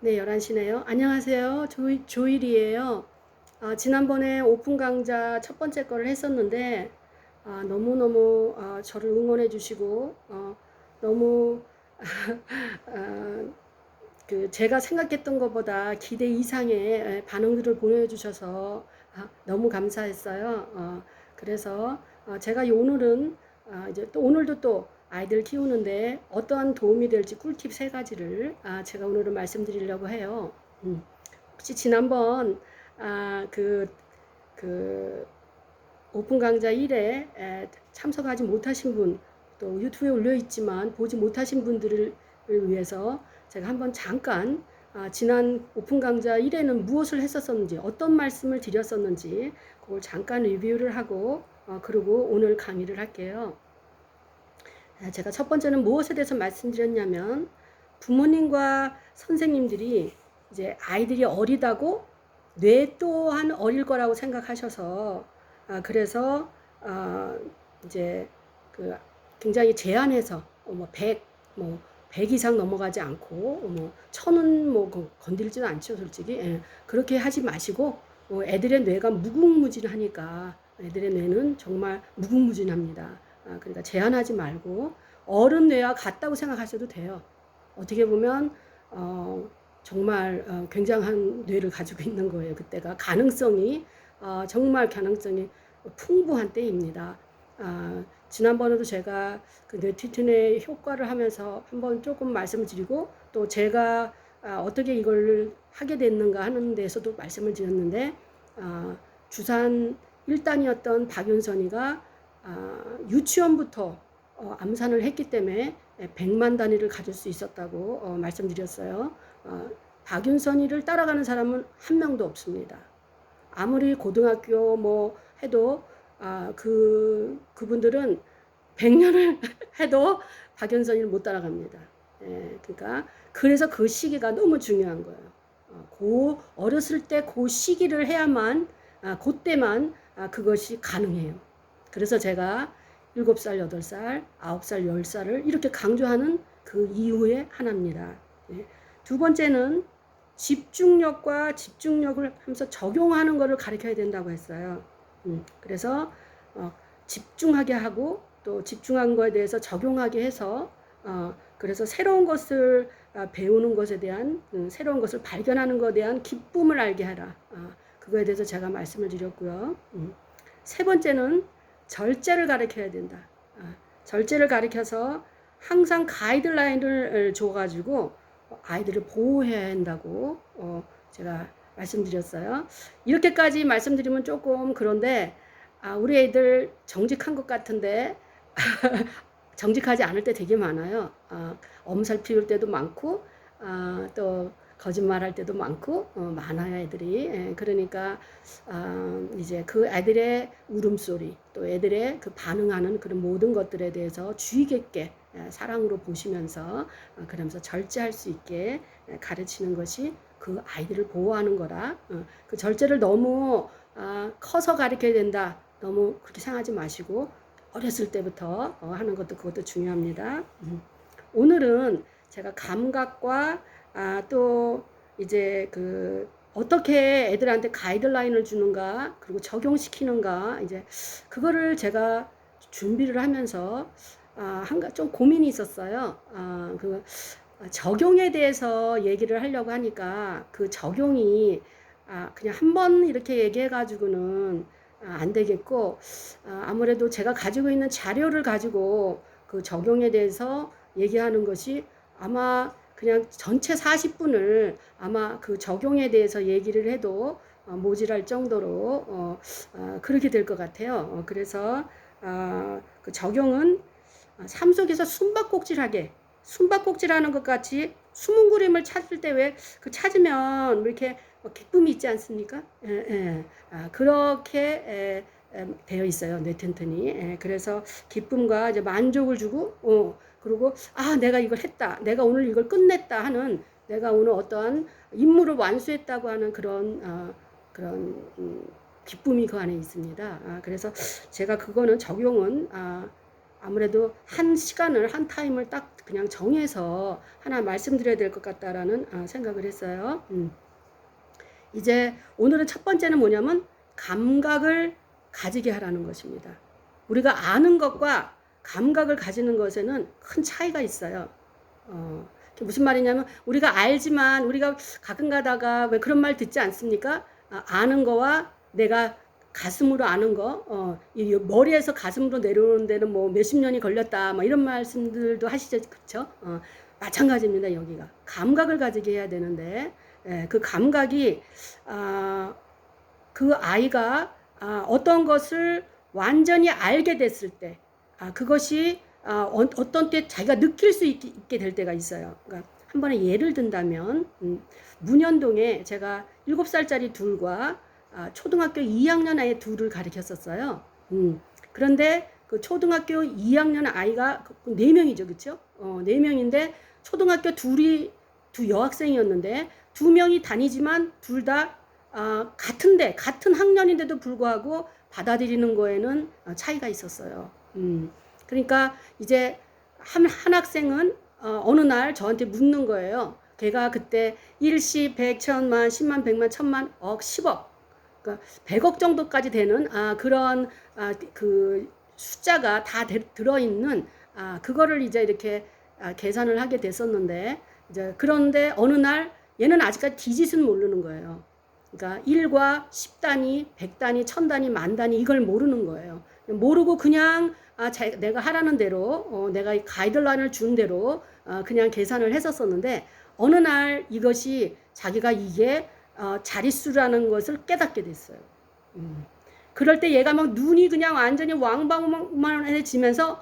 네, 11시네요. 안녕하세요. 조일이에요. 지난번에 오픈 강좌 첫 번째 거를 했었는데, 너무너무 저를 응원해 주시고, 너무 아, 제가 생각했던 것보다 기대 이상의 반응들을 보내주셔서 너무 감사했어요. 그래서 제가 오늘은 이제 또 오늘도 또 아이들 키우는데 어떠한 도움이 될지 꿀팁 세 가지를 제가 오늘은 말씀드리려고 해요. 혹시 지난번 아, 그, 그 오픈 강좌 1에 참석하지 못하신 분, 또 유튜브에 올려 있지만 보지 못하신 분들을 위해서 제가 한번 잠깐 지난 오픈 강좌 1에는 무엇을 했었었는지, 어떤 말씀을 드렸었는지 그걸 잠깐 리뷰를 하고 그리고 오늘 강의를 할게요. 제가 첫 번째는 무엇에 대해서 말씀드렸냐면 부모님과 선생님들이 이제 아이들이 어리다고 뇌 또한 어릴 거라고 생각하셔서 그래서 이제 그 굉장히 제한해서 뭐 100, 뭐 100 이상 넘어가지 않고 뭐 1000은 뭐 건들지도 않죠, 솔직히. 예. 그렇게 하지 마시고 애들의 뇌가 무궁무진하니까 애들의 뇌는 정말 무궁무진합니다. 그러니까 제한하지 말고 어른 뇌와 같다고 생각하셔도 돼요. 어떻게 보면 정말 굉장한 뇌를 가지고 있는 거예요. 그때가 가능성이 정말 가능성이 풍부한 때입니다. 지난번에도 제가 그 뇌티튼의 효과를 하면서 한번 조금 말씀을 드리고 또 제가 어떻게 이걸 하게 됐는가 하는 데서도 말씀을 드렸는데 주산 1단이었던 박윤선이가 유치원부터 암산을 했기 때문에 100만 단위를 가질 수 있었다고 말씀드렸어요. 박윤선이를 따라가는 사람은 한 명도 없습니다. 아무리 고등학교 뭐 해도 그분들은 100년을 해도 박윤선이를 못 따라갑니다. 그러니까 그래서 그 시기가 너무 중요한 거예요. 어렸을 때 그 시기를 해야만 그때만 그것이 가능해요. 그래서 제가 7살, 8살, 9살, 10살을 이렇게 강조하는 그 이유의 하나입니다. 두 번째는 집중력과 집중력을 하면서 적용하는 것을 가르쳐야 된다고 했어요. 그래서 집중하게 하고 또 집중한 거에 대해서 적용하게 해서 그래서 새로운 것을 배우는 것에 대한 새로운 것을 발견하는 것에 대한 기쁨을 알게 하라. 그거에 대해서 제가 말씀을 드렸고요. 세 번째는 절제를 가르쳐야 된다. 절제를 가르쳐서 항상 가이드라인을 줘가지고 아이들을 보호해야 한다고 제가 말씀드렸어요. 이렇게까지 말씀드리면 조금 그런데 우리 애들 정직한 것 같은데 정직하지 않을 때 되게 많아요. 엄살 피울 때도 많고 또 거짓말할 때도 많고 많아요 애들이. 그러니까 이제 그 애들의 울음소리 또 애들의 그 반응하는 그런 모든 것들에 대해서 주의 깊게 사랑으로 보시면서 그러면서 절제할 수 있게 가르치는 것이 그 아이들을 보호하는 거라. 그 절제를 너무 커서 가르쳐야 된다 너무 그렇게 생각하지 마시고 어렸을 때부터 하는 것도 그것도 중요합니다. 오늘은 제가 감각과 또 이제 그 어떻게 애들한테 가이드라인을 주는가 그리고 적용시키는가 이제 그거를 제가 준비를 하면서 좀 고민이 있었어요. 그 적용에 대해서 얘기를 하려고 하니까 그 적용이 그냥 한 번 이렇게 얘기해 가지고는 안 되겠고 아무래도 제가 가지고 있는 자료를 가지고 그 적용에 대해서 얘기하는 것이 아마 그냥 전체 40분을 아마 그 적용에 대해서 얘기를 해도 모질할 정도로 그렇게 될 것 같아요. 그래서 그 적용은 삶 속에서 숨바꼭질하는 것 같이 숨은 그림을 찾을 때 왜 그 찾으면 뭐 이렇게 기쁨이 있지 않습니까? 예, 예. 그렇게 되어 있어요 뇌튼튼이. 그래서 기쁨과 이제 만족을 주고 그리고 내가 이걸 했다 내가 오늘 이걸 끝냈다 하는 내가 오늘 어떠한 임무를 완수했다고 하는 그런 기쁨이 그 안에 있습니다. 그래서 제가 그거는 적용은 아무래도 한 시간을 한 타임을 딱 그냥 정해서 하나 말씀드려야 될 것 같다라는 생각을 했어요. 이제 오늘은 첫 번째는 뭐냐면 감각을 가지게 하라는 것입니다. 우리가 아는 것과 감각을 가지는 것에는 큰 차이가 있어요. 무슨 말이냐면 우리가 알지만 우리가 가끔 가다가 왜 그런 말 듣지 않습니까? 아는 거와 내가 가슴으로 아는 거, 이 머리에서 가슴으로 내려오는 데는 뭐 몇십 년이 걸렸다, 뭐 이런 말씀들도 하시죠, 그렇죠? 마찬가지입니다. 여기가 감각을 가지게 해야 되는데, 그 감각이 그 아이가 어떤 것을 완전히 알게 됐을 때, 그것이 어떤 때 자기가 느낄 수 있게 될 때가 있어요. 그러니까 한 번에 예를 든다면 문현동에 제가 7살짜리 둘과 초등학교 2학년 아이 둘을 가르쳤었어요. 그런데 그 초등학교 2학년 아이가 4명이죠, 그렇죠? 4명인데 초등학교 둘이 두 여학생이었는데 2명이 다니지만 둘 다 같은데 같은 학년인데도 불구하고 받아들이는 거에는 차이가 있었어요. 그러니까 이제 한 학생은 어느 날 저한테 묻는 거예요. 걔가 그때 일시 100, 1000만, 10만, 100만, 1000만, 억, 10억, 그러니까 100억 정도까지 되는 그런 그 숫자가 다 들어있는 그거를 이제 이렇게 계산을 하게 됐었는데, 이제 그런데 어느 날 얘는 아직까지 디짓은 모르는 거예요. 그러니까 1과 10단위, 100단위, 1000단위, 만단위 이걸 모르는 거예요. 모르고 그냥 내가 하라는 대로 내가 가이드라인을 준 대로 그냥 계산을 했었었는데, 어느 날 이것이 자기가 이게 자릿수라는 것을 깨닫게 됐어요. 그럴 때 얘가 막 눈이 그냥 완전히 왕방만해지면서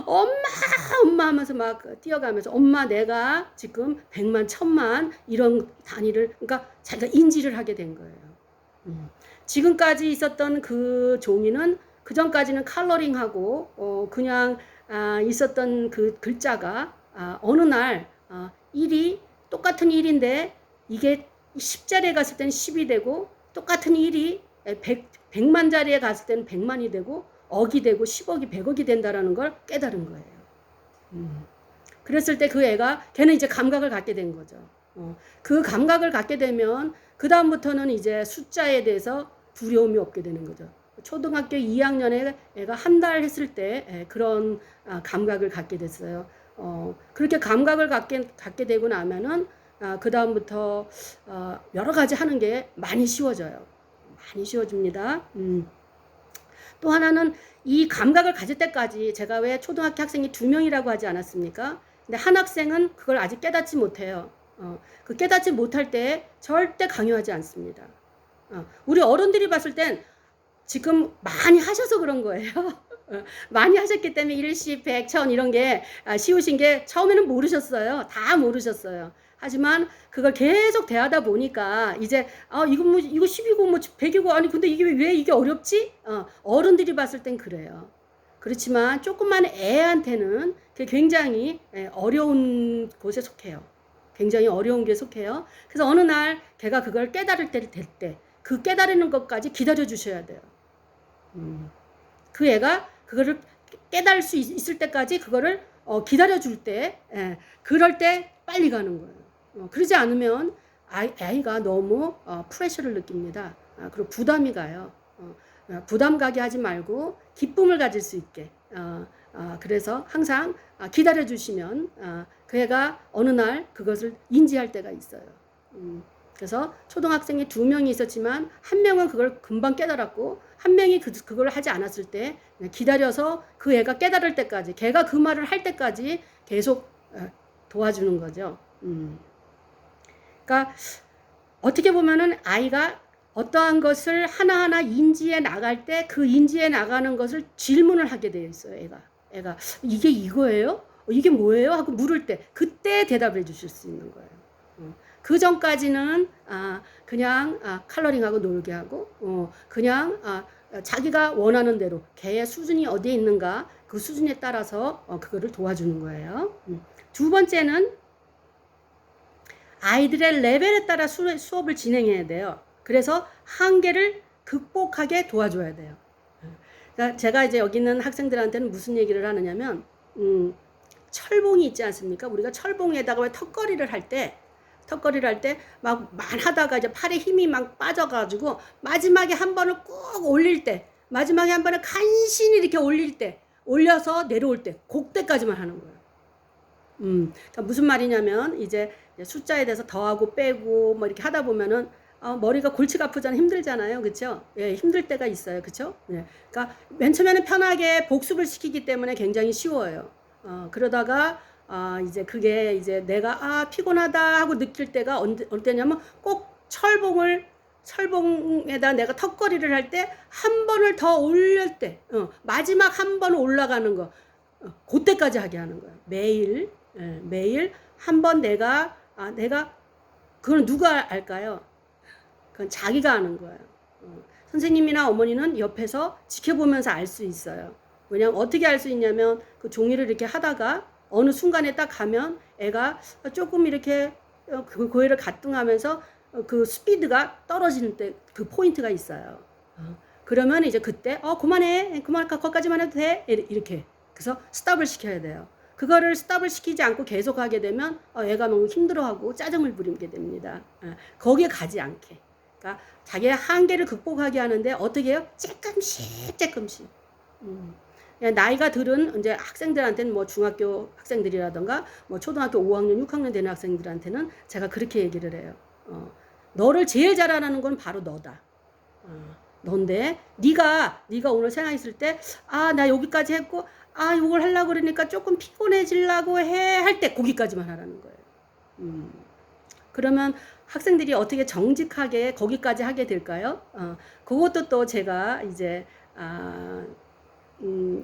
엄마 하면서 막 뛰어가면서 엄마 내가 지금 100만 1000만 이런 단위를, 그러니까 자기가 인지를 하게 된 거예요. 지금까지 있었던 그 종이는 그 전까지는 컬러링하고 그냥 있었던 그 글자가 어느 날 1이 똑같은 1인데 이게 10자리에 갔을 때는 10이 되고, 똑같은 1이 100만 자리에 갔을 때는 100만이 되고, 억이 되고 10억이 100억이 된다라는 걸 깨달은 거예요. 그랬을 때 그 애가 걔는 이제 감각을 갖게 된 거죠. 그 감각을 갖게 되면 그 다음부터는 이제 숫자에 대해서 두려움이 없게 되는 거죠. 초등학교 2학년에 애가 한 달 했을 때 그런 감각을 갖게 됐어요. 그렇게 감각을 갖게 되고 나면은 그 다음부터 여러 가지 하는 게 많이 쉬워져요. 많이 쉬워집니다. 또 하나는 이 감각을 가질 때까지 제가 왜 초등학교 학생이 2명이라고 하지 않았습니까? 근데 한 학생은 그걸 아직 깨닫지 못해요. 그 깨닫지 못할 때 절대 강요하지 않습니다. 우리 어른들이 봤을 땐 지금 많이 하셔서 그런 거예요. 많이 하셨기 때문에 일시, 100, 1000 이런 게 쉬우신 게 처음에는 모르셨어요. 다 모르셨어요. 하지만 그걸 계속 대하다 보니까 이제 이거 뭐 이거 10이고 뭐 100이고 아니 근데 이게 왜 이게 어렵지? 어른들이 봤을 땐 그래요. 그렇지만 조그만 애한테는 그게 굉장히 어려운 곳에 속해요. 굉장히 어려운 게 속해요. 그래서 어느 날 걔가 그걸 깨달을 때 될 때 그 깨달는 것까지 기다려 주셔야 돼요. 그 애가 그거를 깨달을 수 있을 때까지 그거를 기다려 줄 때, 그럴 때 빨리 가는 거예요. 그러지 않으면 아이가 너무 프레셔를 느낍니다. 그리고 부담이 가요. 부담 가게 하지 말고 기쁨을 가질 수 있게. 그래서 항상 기다려 주시면 그 애가 어느 날 그것을 인지할 때가 있어요. 그래서 초등학생이 2명이 있었지만 한 명은 그걸 금방 깨달았고 한 명이 그걸 하지 않았을 때 기다려서 그 애가 깨달을 때까지, 걔가 그 말을 할 때까지 계속 도와주는 거죠. 그러니까 어떻게 보면은 아이가 어떠한 것을 하나하나 인지해 나갈 때 그 인지해 나가는 것을 질문을 하게 되어 있어요. 애가 이게 이거예요? 이게 뭐예요? 하고 물을 때 그때 대답을 해 주실 수 있는 거예요. 그 전까지는 그냥 컬러링하고 놀게 하고 그냥 자기가 원하는 대로 걔의 수준이 어디에 있는가 그 수준에 따라서 그거를 도와주는 거예요. 두 번째는 아이들의 레벨에 따라 수업을 진행해야 돼요. 그래서 한계를 극복하게 도와줘야 돼요. 그러니까 제가 이제 여기 있는 학생들한테는 무슨 얘기를 하느냐면, 철봉이 있지 않습니까? 우리가 철봉에다가 왜 턱걸이를 할 때 막 하다가 이제 팔에 힘이 막 빠져가지고 마지막에 한 번을 꾹 올릴 때, 마지막에 한 번을 간신히 이렇게 올릴 때, 올려서 내려올 때, 그때까지만 하는 거예요. 그러니까 무슨 말이냐면 이제 숫자에 대해서 더하고 빼고 뭐 이렇게 하다 보면은 머리가 골치가 아프잖아요. 힘들잖아요. 그렇죠? 예, 힘들 때가 있어요. 그렇죠? 예. 그러니까 맨 처음에는 편하게 복습을 시키기 때문에 굉장히 쉬워요. 그러다가 이제 그게 이제 내가 피곤하다 하고 느낄 때가 어느 때냐면 꼭 철봉에다 내가 턱걸이를 할 때 한 번을 더 올릴 때, 마지막 한 번 올라가는 거, 그때까지 하게 하는 거예요. 매일, 매일 한 번 내가 그건 누가 알까요? 그건 자기가 아는 거예요. 선생님이나 어머니는 옆에서 지켜보면서 알 수 있어요. 왜냐면 어떻게 알 수 있냐면 그 종이를 이렇게 하다가 어느 순간에 딱 가면 애가 조금 이렇게 그 고개를 가뚱하면서 그 스피드가 떨어지는 때 그 포인트가 있어요. 그러면 이제 그때 그만해, 거기까지만 해도 돼, 이렇게. 그래서 스탑을 시켜야 돼요. 그거를 스탑을 시키지 않고 계속 하게 되면 애가 너무 힘들어하고 짜증을 부리게 됩니다. 거기에 가지 않게. 그러니까 자기의 한계를 극복하게 하는데 어떻게 해요? 조금씩. 나이가 들은 이제 학생들한테는 뭐 중학교 학생들이라던가 뭐 초등학교 5학년, 6학년 되는 학생들한테는 제가 그렇게 얘기를 해요. 너를 제일 잘하는 건 바로 너다. 넌데 네가 오늘 생각했을 때 나 여기까지 했고 이걸 하려고 그러니까 조금 피곤해지려고 해 할 때 거기까지만 하라는 거예요. 그러면 학생들이 어떻게 정직하게 거기까지 하게 될까요? 그것도 또 제가 이제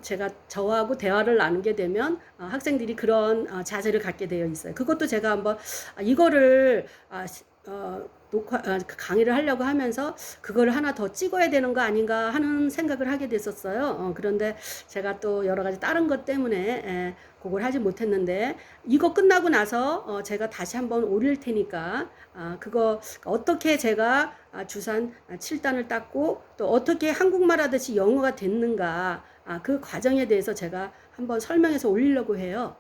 제가 저하고 대화를 나누게 되면 학생들이 그런 자세를 갖게 되어 있어요. 그것도 제가 한번 이거를 강의를 하려고 하면서 그걸 하나 더 찍어야 되는 거 아닌가 하는 생각을 하게 됐었어요. 그런데 제가 또 여러 가지 다른 것 때문에 그걸 하지 못했는데 이거 끝나고 나서 제가 다시 한번 올릴 테니까 그거 어떻게 제가 주산 7단을 땄고 또 어떻게 한국말 하듯이 영어가 됐는가 그 과정에 대해서 제가 한번 설명해서 올리려고 해요.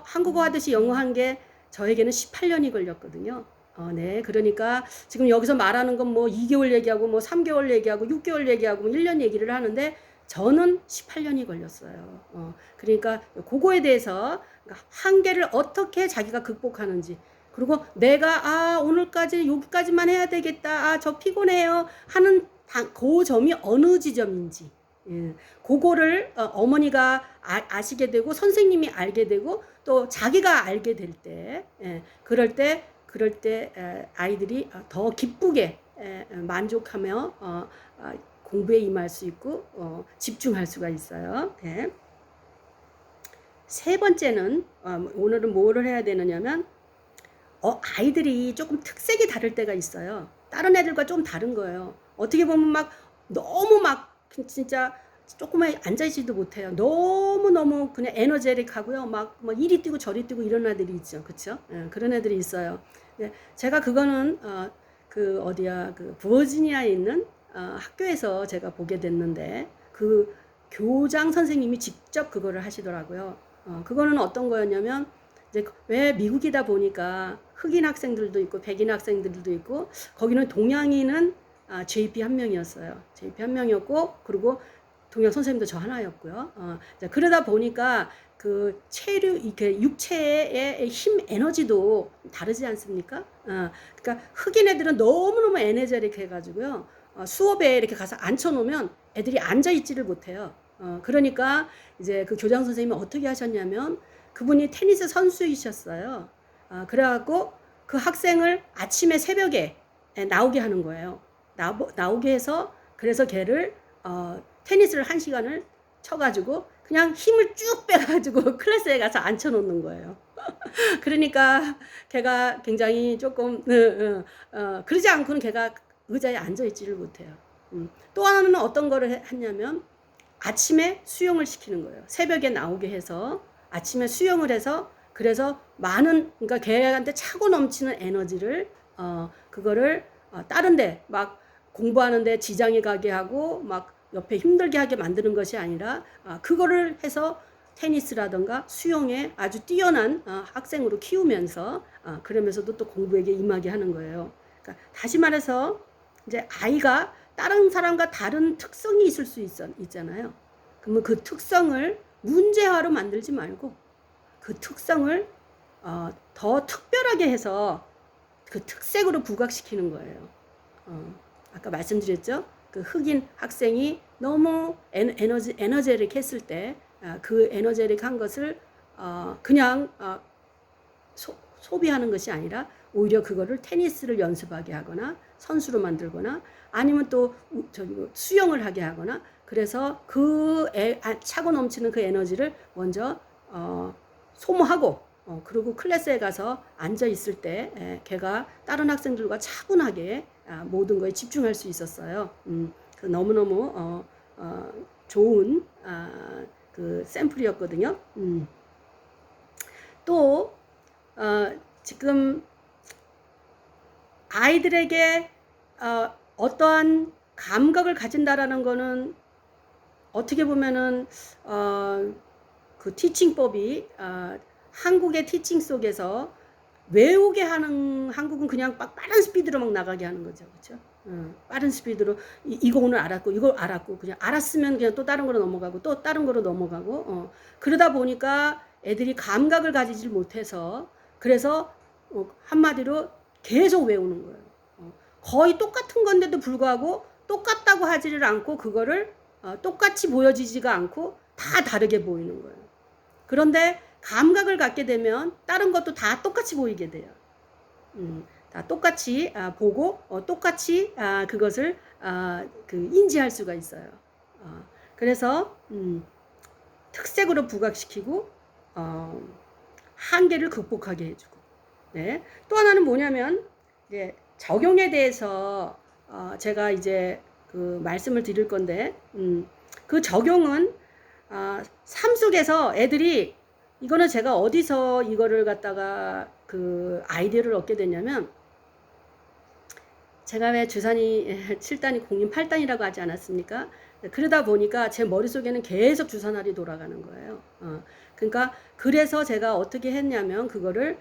한국어 하듯이 영어 한 게 저에게는 18년이 걸렸거든요. 네. 그러니까 지금 여기서 말하는 건 뭐 2개월 얘기하고 뭐 3개월 얘기하고 6개월 얘기하고 뭐 1년 얘기를 하는데 저는 18년이 걸렸어요. 그러니까 그거에 대해서 한계를 어떻게 자기가 극복하는지 그리고 내가 오늘까지 여기까지만 해야 되겠다. 저 피곤해요. 하는 그 점이 어느 지점인지 그거를 어머니가 아시게 되고 선생님이 알게 되고 또 자기가 알게 될 때 그럴 때 아이들이 더 기쁘게 만족하며 공부에 임할 수 있고 집중할 수가 있어요. 네. 세 번째는 오늘은 뭐를 해야 되느냐면 아이들이 조금 특색이 다를 때가 있어요. 다른 애들과 좀 다른 거예요. 어떻게 보면 막 너무 막 진짜 조금만 앉아있지도 못해요. 너무 그냥 에너제틱하고요. 막 이리 뛰고 저리 뛰고 이런 애들이 있죠. 그쵸? 그런 애들이 있어요. 네, 제가 그거는 그 버지니아에 있는 학교에서 제가 보게 됐는데 그 교장 선생님이 직접 그거를 하시더라고요. 그거는 어떤 거였냐면 이제 왜 미국이다 보니까 흑인 학생들도 있고 백인 학생들도 있고 거기는 동양인은 JP 한 명이었어요. JP 한 명이었고 그리고 동양 선생님도 저 하나였고요. 그러다 보니까 그 이렇게 육체의 힘 에너지도 다르지 않습니까? 그러니까 흑인 애들은 너무너무 에너제틱 해가지고요. 수업에 이렇게 가서 앉혀놓으면 애들이 앉아있지를 못해요. 그러니까 이제 그 교장 선생님이 어떻게 하셨냐면 그분이 테니스 선수이셨어요. 그래갖고 그 학생을 아침에 새벽에 나오게 하는 거예요. 나오게 해서 그래서 걔를 테니스를 1시간을 쳐가지고 그냥 힘을 쭉 빼가지고 클래스에 가서 앉혀놓는 거예요. 그러니까 걔가 굉장히 조금 그러지 않고는 걔가 의자에 앉아있지를 못해요. 또 하나는 어떤 거를 했냐면 아침에 수영을 시키는 거예요. 새벽에 나오게 해서 아침에 수영을 해서 그래서 그러니까 걔한테 차고 넘치는 에너지를 그거를 다른데 막 공부하는데 지장이 가게 하고 막 옆에 힘들게 하게 만드는 것이 아니라 그거를 해서 테니스라든가 수영에 아주 뛰어난 학생으로 키우면서 그러면서도 또 공부에게 임하게 하는 거예요. 그러니까 다시 말해서 이제 아이가 다른 사람과 다른 특성이 있을 수 있잖아요. 그러면 그 특성을 문제화로 만들지 말고 그 특성을 더 특별하게 해서 그 특색으로 부각시키는 거예요. 아까 말씀드렸죠? 그 흑인 학생이 너무 에너제릭 했을 때 그 에너제릭한 것을 그냥 소비하는 것이 아니라 오히려 그거를 테니스를 연습하게 하거나 선수로 만들거나 아니면 또 수영을 하게 하거나 그래서 그 차고 넘치는 그 에너지를 먼저 소모하고 그리고 클래스에 가서 앉아 있을 때 걔가 다른 학생들과 차분하게 모든 거에 집중할 수 있었어요. 너무너무 좋은 그 샘플이었거든요. 또 지금 아이들에게 어떠한 감각을 가진다라는 거는 어떻게 보면은 그 티칭법이 한국의 티칭 속에서 외우게 하는 한국은 그냥 빠른 스피드로 막 나가게 하는 거죠. 그렇죠? 빠른 스피드로 이거 오늘 알았고 이거 알았고 그냥 알았으면 그냥 또 다른 거로 넘어가고 또 다른 거로 넘어가고 그러다 보니까 애들이 감각을 가지질 못해서 그래서 한마디로 계속 외우는 거예요. 거의 똑같은 건데도 불구하고 똑같다고 하지를 않고 그거를 똑같이 보여지지가 않고 다 다르게 보이는 거예요. 그런데 감각을 갖게 되면 다른 것도 다 똑같이 보이게 돼요. 다 똑같이 보고 똑같이 그것을 그 인지할 수가 있어요. 그래서 특색으로 부각시키고 한계를 극복하게 해주고. 네. 또 하나는 뭐냐면 이제 적용에 대해서 제가 이제 그 말씀을 드릴 건데 그 적용은 삶 속에서 애들이 이거는 제가 어디서 이거를 갖다가 그 아이디어를 얻게 됐냐면 제가 왜 주산이 7단이 공인 8단이라고 하지 않았습니까? 그러다 보니까 제 머릿속에는 계속 주산알이 돌아가는 거예요. 그러니까 그래서 제가 어떻게 했냐면 그거를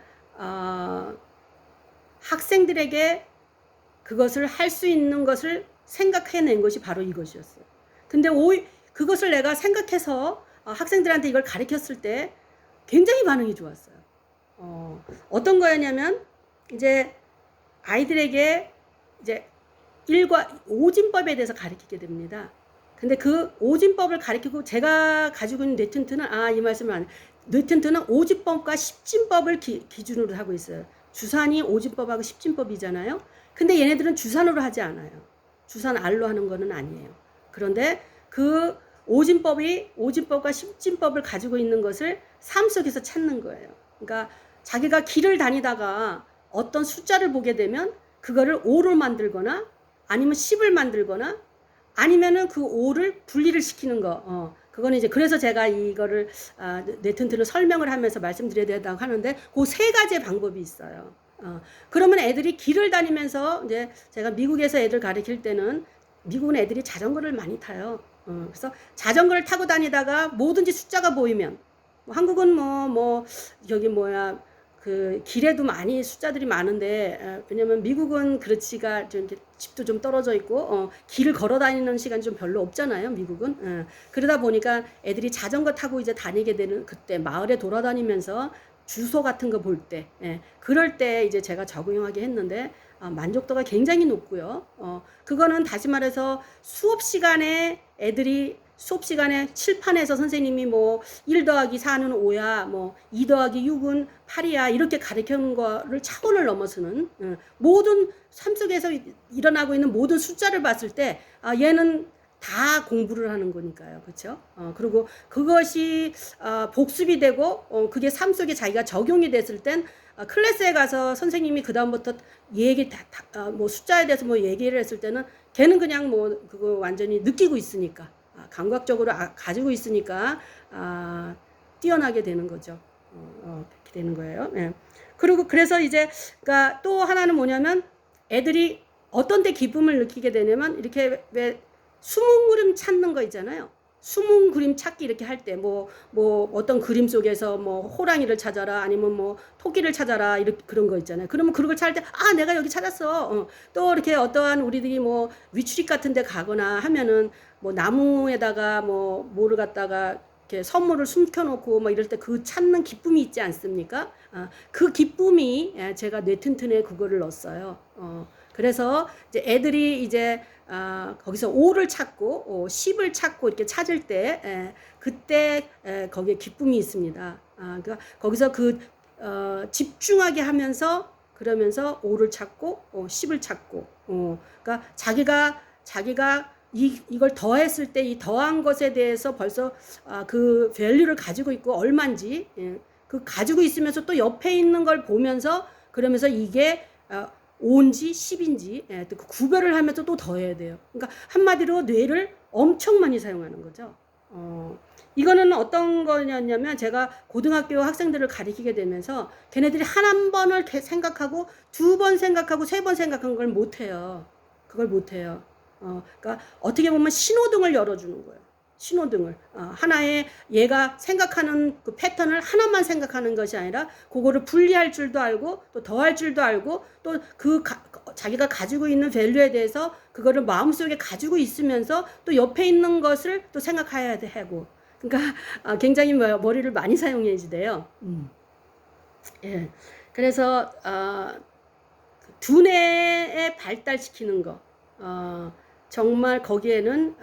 학생들에게 그것을 할 수 있는 것을 생각해낸 것이 바로 이것이었어요. 근데 그것을 내가 생각해서 학생들한테 이걸 가르쳤을 때 굉장히 반응이 좋았어요. 어떤 거였냐면 이제 아이들에게 이제 오진법에 대해서 가르치게 됩니다. 근데 그 오진법을 가르치고 제가 가지고 있는 뇌튼트는 이 말씀을 안 뇌튼트는 오진법과 십진법을 기준으로 하고 있어요. 주산이 오진법하고 십진법이잖아요. 근데 얘네들은 주산으로 하지 않아요. 주산 알로 하는 거는 아니에요. 그런데 그 오진법과 십진법을 가지고 있는 것을 삶 속에서 찾는 거예요. 그러니까 자기가 길을 다니다가 어떤 숫자를 보게 되면 그거를 5로 만들거나 아니면 10을 만들거나 아니면은 그 5를 분리를 시키는 거. 그거는 이제 그래서 제가 이거를 뇌튼트를 설명을 하면서 말씀드려야 된다고 하는데 그 세 가지의 방법이 있어요. 그러면 애들이 길을 다니면서 이제 제가 미국에서 애들 가르칠 때는 미국은 애들이 자전거를 많이 타요. 그래서 자전거를 타고 다니다가 뭐든지 숫자가 보이면 한국은 여기 그 길에도 많이 숫자들이 많은데 왜냐면 미국은 그렇지가 좀 이렇게 집도 좀 떨어져 있고 길을 걸어 다니는 시간이 좀 별로 없잖아요. 미국은. 그러다 보니까 애들이 자전거 타고 이제 다니게 되는 그때 마을에 돌아다니면서 주소 같은 거 볼 때 그럴 때 이제 제가 적용하게 했는데 만족도가 굉장히 높고요. 그거는 다시 말해서 수업 시간에 칠판에서 선생님이 1 더하기 4는 5야, 2 더하기 6은 8이야, 이렇게 가르치는 거를 차원을 넘어서는 모든 삶 속에서 일어나고 있는 모든 숫자를 봤을 때, 얘는 다 공부를 하는 거니까요. 그렇죠? 그리고 그것이 복습이 되고 그게 삶 속에 자기가 적용이 됐을 땐 클래스에 가서 선생님이 그다음부터 숫자에 대해서 얘기를 했을 때는 걔는 그냥 그거 완전히 느끼고 있으니까 감각적으로 가지고 있으니까 뛰어나게 되는 거죠. 그렇게 되는 거예요. 네. 그리고 그래서 이제 그러니까 또 하나는 뭐냐면 애들이 어떤 때 기쁨을 느끼게 되냐면 이렇게 왜 숨은 그림 찾는 거 있잖아요. 숨은 그림 찾기 이렇게 할 때 뭐 어떤 그림 속에서 뭐 호랑이를 찾아라 아니면 뭐 토끼를 찾아라 이렇게 그런 거 있잖아요. 그러면 그런 걸 찾을 때 아 내가 여기 찾았어. 또 이렇게 어떠한 우리들이 뭐 위출입 같은 데 가거나 하면은 뭐 나무에다가 뭐를 갖다가 이렇게 선물을 숨겨놓고 뭐 이럴 때 그 찾는 기쁨이 있지 않습니까? 그 기쁨이 제가 뇌튼튼에 그거를 넣었어요. 그래서 이제 애들이 이제 거기서 5를 찾고 10을 찾고 이렇게 찾을 때 그때 거기에 기쁨이 있습니다. 그러니까 거기서 집중하게 하면서 그러면서 5를 찾고 10을 찾고 그러니까 자기가 이걸 더했을 때 이 더한 것에 대해서 벌써 그 밸류를 가지고 있고 얼마인지 그 가지고 있으면서 또 옆에 있는 걸 보면서 그러면서 이게 5인지 10인지 또 구별을 하면서 또 더해야 돼요. 그러니까 한마디로 뇌를 엄청 많이 사용하는 거죠. 이거는 어떤 거냐면 제가 고등학교 학생들을 가리키게 되면서 걔네들이 한 번을 생각하고 2번 생각하고 3번 생각한 걸 못해요. 그걸 못해요. 그러니까 어떻게 보면 신호등을 열어주는 거예요. 신호등을 하나의 얘가 생각하는 그 패턴을 하나만 생각하는 것이 아니라 그거를 분리할 줄도 알고 또 더할 줄도 알고 또 자기가 가지고 있는 밸류에 대해서 그거를 마음속에 가지고 있으면서 또 옆에 있는 것을 또 생각해야 하고 그러니까 굉장히 머리를 많이 사용해야 돼요. 예. 그래서 두뇌에 발달시키는 거 정말 거기에는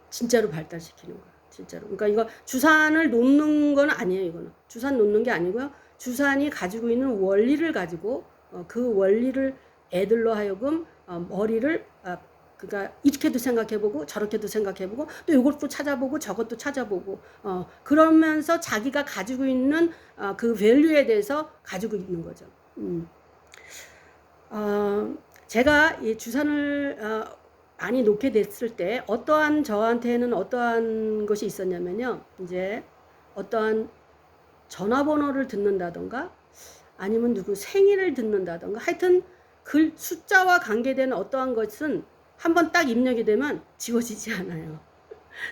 진짜로 발달시키는 거예요. 진짜로. 그러니까 이거 주산을 놓는 건 아니에요. 이거는 주산 놓는 게 아니고요. 주산이 가지고 있는 원리를 가지고 그 원리를 애들로 하여금 머리를 그러니까 이렇게도 생각해보고 저렇게도 생각해보고 또 이것도 찾아보고 저것도 찾아보고 그러면서 자기가 가지고 있는 그 밸류에 대해서 가지고 있는 거죠. 제가 이 주산을 많이 놓게 됐을 때 어떠한 저한테는 어떠한 것이 있었냐면요. 이제 어떠한 전화번호를 듣는다던가 아니면 누구 생일을 듣는다던가 하여튼 숫자와 관계되는 어떠한 것은 한번 딱 입력이 되면 지워지지 않아요.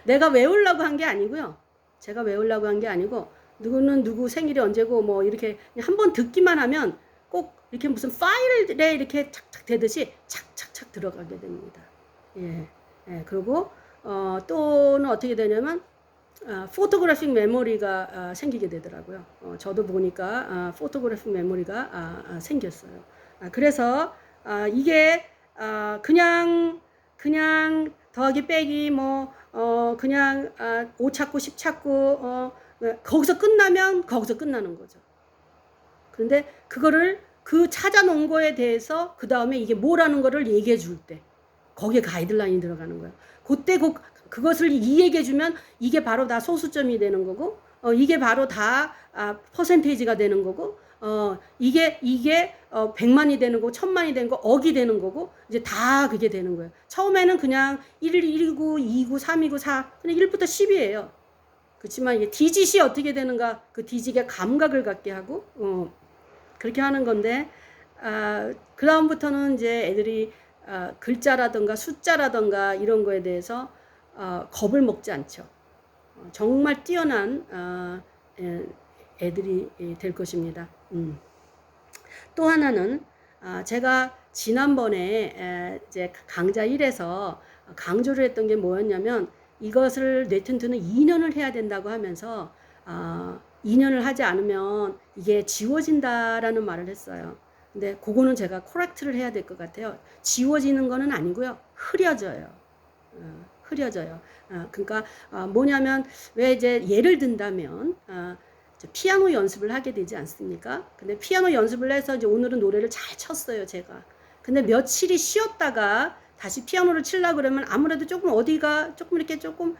내가 외우려고 한 게 아니고요. 제가 외우려고 한 게 아니고 누구는 누구 생일이 언제고 뭐 이렇게 한번 듣기만 하면 꼭 이렇게 무슨 파일에 이렇게 착착 되듯이 착착착 들어가게 됩니다. 예. 그리고 또는 어떻게 되냐면 포토그래픽 메모리가 생기게 되더라고요. 저도 보니까 포토그래픽 메모리가 생겼어요. 그래서 이게 그냥 더하기 빼기 그냥 5 찾고 10 찾고 거기서 끝나면 거기서 끝나는 거죠. 그런데 그거를 그 찾아놓은 거에 대해서 그 다음에 이게 뭐라는 거를 얘기해 줄 때 거기에 가이드라인이 들어가는 거예요. 그때 그것을 이야기해 주면 이게 바로 다 소수점이 되는 거고 이게 바로 다 퍼센테이지가 되는 거고 이게 100만이 되는 거고 1000만이 되는 거 억이 되는 거고 이제 다 그게 되는 거예요. 처음에는 그냥 1이고 2고 3이고 4 그냥 1부터 10이에요. 그렇지만 이게 디짓이 어떻게 되는가 그 디짓의 감각을 갖게 하고 그렇게 하는 건데 그 다음부터는 이제 애들이 글자라든가 숫자라든가 이런 거에 대해서 겁을 먹지 않죠. 정말 뛰어난 애들이 될 것입니다. 또 하나는 제가 지난번에 이제 강좌 1에서 강조를 했던 게 뭐였냐면 이것을 뇌튼튼은 2년을 해야 된다고 하면서 2년을 하지 않으면 이게 지워진다라는 말을 했어요. 근데 그거는 제가 코렉트를 해야 될 것 같아요. 지워지는 거는 아니고요. 흐려져요. 흐려져요. 그러니까 뭐냐면 왜 이제 예를 든다면 피아노 연습을 하게 되지 않습니까? 근데 피아노 연습을 해서 이제 오늘은 노래를 잘 쳤어요, 제가. 근데 며칠이 쉬었다가 다시 피아노를 치려고 그러면 아무래도 조금 어디가 조금 이렇게 조금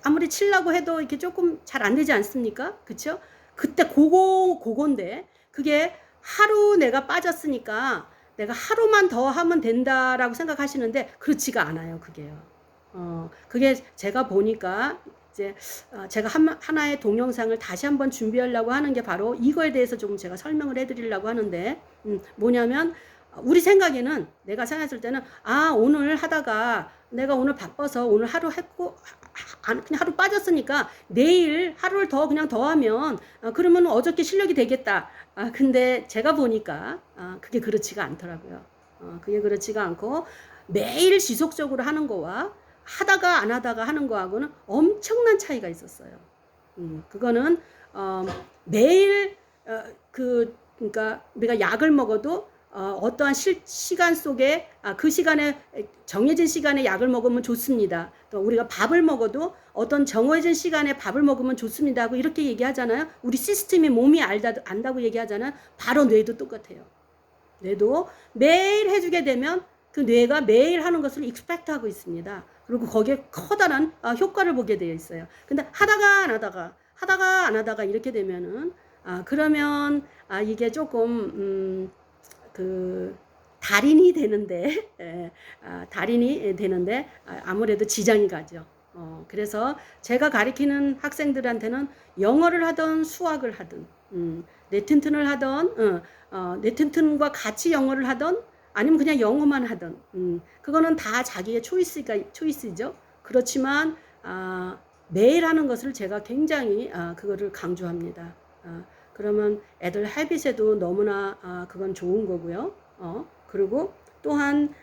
아무리 치려고 해도 이렇게 조금 잘 안 되지 않습니까? 그쵸? 그때 그건데 그게 하루 내가 빠졌으니까 내가 하루만 더 하면 된다라고 생각하시는데 그렇지가 않아요, 그게요. 그게 제가 보니까 이제 제가 하나의 동영상을 다시 한번 준비하려고 하는 게 바로 이거에 대해서 조금 제가 설명을 해드리려고 하는데 뭐냐면 우리 생각에는 내가 생각했을 때는 오늘 하다가 내가 오늘 바빠서 오늘 하루 했고 그냥 하루 빠졌으니까 내일 하루를 더 그냥 더 하면 그러면 어저께 실력이 되겠다. 근데 제가 보니까 그게 그렇지가 않더라고요. 그게 그렇지가 않고 매일 지속적으로 하는 거와 하다가 안 하다가 하는 거하고는 엄청난 차이가 있었어요. 그거는 매일 그러니까 우리가 약을 먹어도 어떠한 시간 속에 그 시간에 정해진 시간에 약을 먹으면 좋습니다. 또 우리가 밥을 먹어도 어떤 정해진 시간에 밥을 먹으면 좋습니다 하고 이렇게 얘기하잖아요. 우리 시스템이 몸이 안다고 얘기하잖아요. 바로 뇌도 똑같아요. 뇌도 매일 해주게 되면 그 뇌가 매일 하는 것을 익스펙트 하고 있습니다. 그리고 거기에 커다란 효과를 보게 되어 있어요. 근데 하다가 안 하다가 이렇게 되면은 그러면 이게 조금 달인이 되는데 달인이 되는데 아무래도 지장이 가죠. 그래서 제가 가르치는 학생들한테는 영어를 하든 수학을 하든 네튼튼을 하든 네튼튼과 같이 영어를 하든 아니면 그냥 영어만 하든 그거는 다 자기의 초이스죠. 그렇지만 매일 하는 것을 제가 굉장히 그거를 강조합니다. 그러면 애들 헤빗에도 너무나 그건 좋은 거고요. 그리고 또한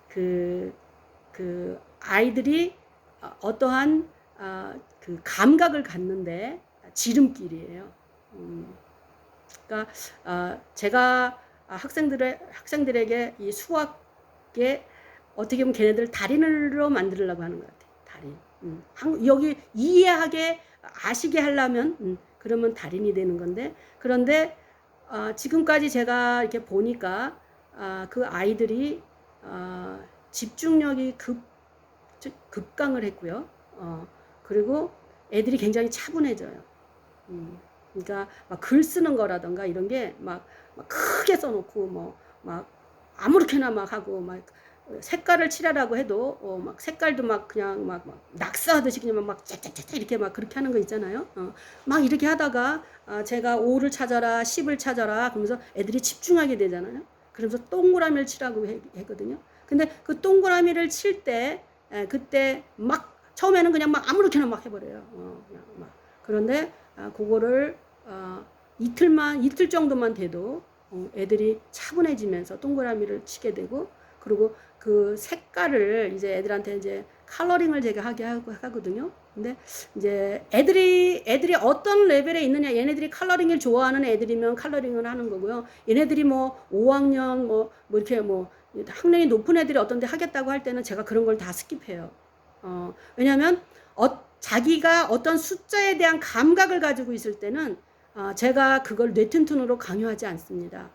그 아이들이 어떠한 그 감각을 갖는데 지름길이에요. 그러니까 제가 학생들에게 이 수학에 어떻게 보면 걔네들 달인으로 만들려고 하는 것 같아요. 달인. 여기 이해하게 아시게 하려면 그러면 달인이 되는 건데 그런데 지금까지 제가 이렇게 보니까 그 아이들이 집중력이 급강을 했고요. 그리고 애들이 굉장히 차분해져요. 그러니까 막 글 쓰는 거라던가 이런 게 막 크게 써놓고 막 아무렇게나 막 하고 막 색깔을 칠하라고 해도 막 색깔도 막 그냥 막 낙서하듯이 그냥 막 짝짝짝 이렇게 막 그렇게 하는 거 있잖아요. 막 이렇게 하다가 제가 5를 찾아라 10을 찾아라 그러면서 애들이 집중하게 되잖아요. 그러면서 동그라미를 치라고 했거든요. 근데 그 동그라미를 칠 때 그때 막 처음에는 그냥 막 아무렇게나 막 해버려요. 그냥 막. 그런데 그거를 이틀 정도만 돼도 애들이 차분해지면서 동그라미를 치게 되고 그리고 그 색깔을 이제 애들한테 이제 컬러링을 제가 하게 하거든요. 근데 이제 애들이 어떤 레벨에 있느냐, 얘네들이 컬러링을 좋아하는 애들이면 컬러링을 하는 거고요. 얘네들이 뭐 5학년 뭐 이렇게 뭐 학년이 높은 애들이 어떤 데 하겠다고 할 때는 제가 그런 걸 다 스킵해요. 왜냐면 자기가 어떤 숫자에 대한 감각을 가지고 있을 때는 제가 그걸 뇌튼튼으로 강요하지 않습니다.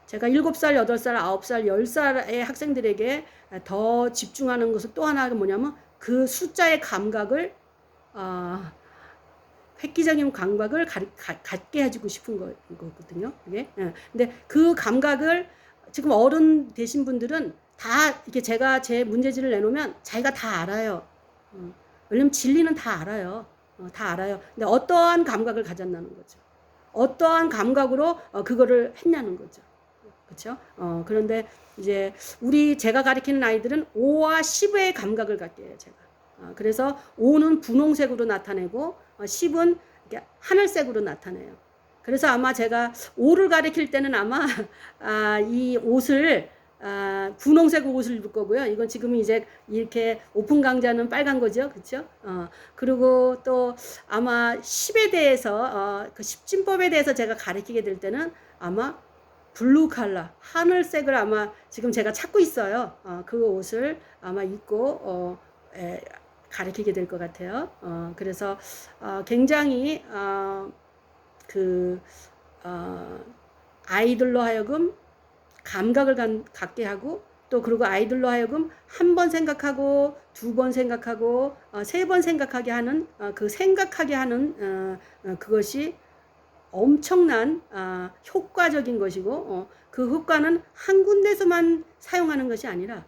제가 7살, 8살, 9살, 10살의 학생들에게 더 집중하는 것은 또 하나가 뭐냐면 그 숫자의 감각을 획기적인 감각을 갖게 해주고 싶은 거거든요. 그게. 근데 그 감각을 지금 어른 되신 분들은 다 이렇게 제가 제 문제지를 내놓으면 자기가 다 알아요. 왜냐면 진리는 다 알아요. 다 알아요. 근데 어떠한 감각을 가졌냐는 거죠. 어떠한 감각으로 그거를 했냐는 거죠. 그렇죠? 그런데 이제 제가 가르치는 아이들은 5와 10의 감각을 갖게 해요, 제가. 그래서 5는 분홍색으로 나타내고 10은 이렇게 하늘색으로 나타내요. 그래서 아마 제가 5를 가르칠 때는 아마 이 옷을 분홍색 옷을 입을 거고요. 이건 지금 이제 이렇게 오픈 강좌는 빨간 거죠. 그렇죠? 그리고 또 아마 10에 대해서 그 10진법에 대해서 제가 가르치게 될 때는 아마 블루 컬러, 하늘색을 아마 지금 제가 찾고 있어요. 그 옷을 아마 입고 가르치게 될 것 같아요. 그래서 굉장히 아이들로 하여금 감각을 갖게 하고 또 그리고 아이들로 하여금 한 번 생각하고 2번 생각하고 3번 생각하게 하는 그 생각하게 하는 그것이 엄청난 효과적인 것이고 그 효과는 한 군데서만 사용하는 것이 아니라